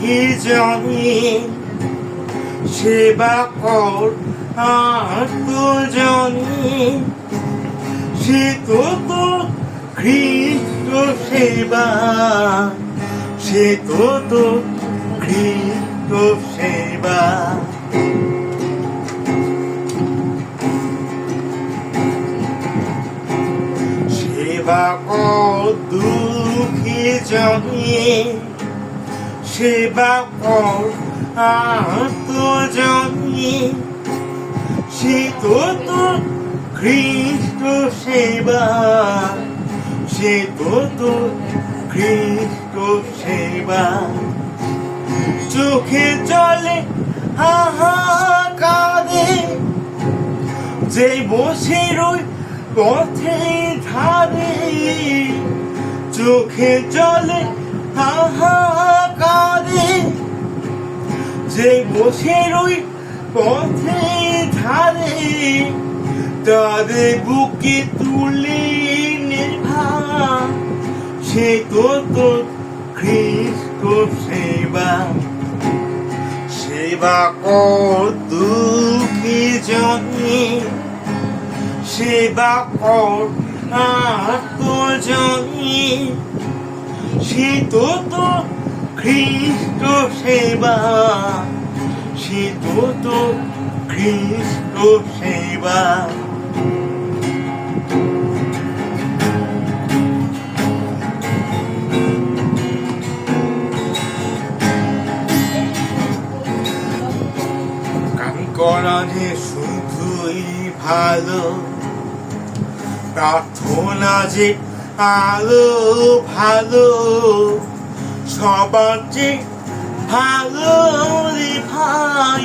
দুঃখী জনে সেবা কর আত্মজনে, সে তো তোর খ্রিস্ট সেবা, সে তো তোর খ্রিস্ট সেবা। সেবা কর দুঃখী জনে, সেবা কর আত্মজনে, সে তো তোর খ্রিস্ট সেবা, সে তো তোর খ্রিস্ট সেবা। চোখে জলে হাহাকারে যে বসে রই পথে ধারে, চোখে জলে হাহাকারে যে বসে রই পথে ধারে, তাদের বুকে তুলে নির্ভার, সে তো তোর খ্রিস্ট সেবা। সেবা কর দুঃখী জনে, সেবা কর আত্মজনে, সে তো তোর খ্রিস্ট সেবা, সে তো তোর খ্রিস্ট সেবা। কাম করা যে শুধুই ভালো, প্রার্থনা যে আলো ভালো, সবার যে ভালো রে ভাই,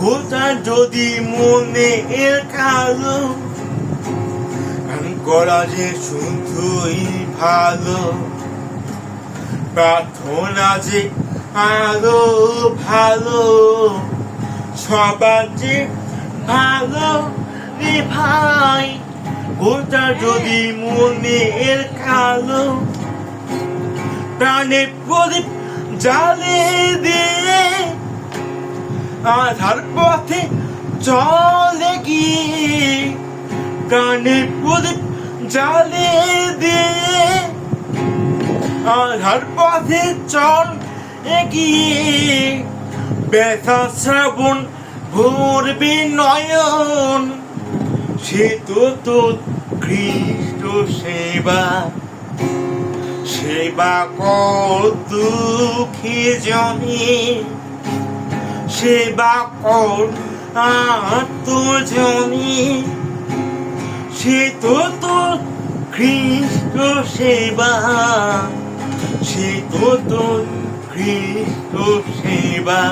গোটা যদি মনে কালো। গান করা যে শুধুই ভালো, প্রার্থনা যে আলো ভালো, সবার যে ভালো রে ভাই, গোটা যদি মনের কালো। প্রাণে প্রদীপ জালে দিয়ে আধার পথে চলে গিয়ে, প্রাণে প্রদীপ জালে দিয়ে আধার পথে চলে গিয়ে, ব্যথা শ্রাবণ ভরবে নয়ন, সে তো তোর খ্রিস্ট সেবা। সেবা কর দুঃখী জনে, সেবা কর আত্মজনে, সে তো তোর খ্রিস্ট সেবা, সে তো তোর খ্রিস্ট সেবা।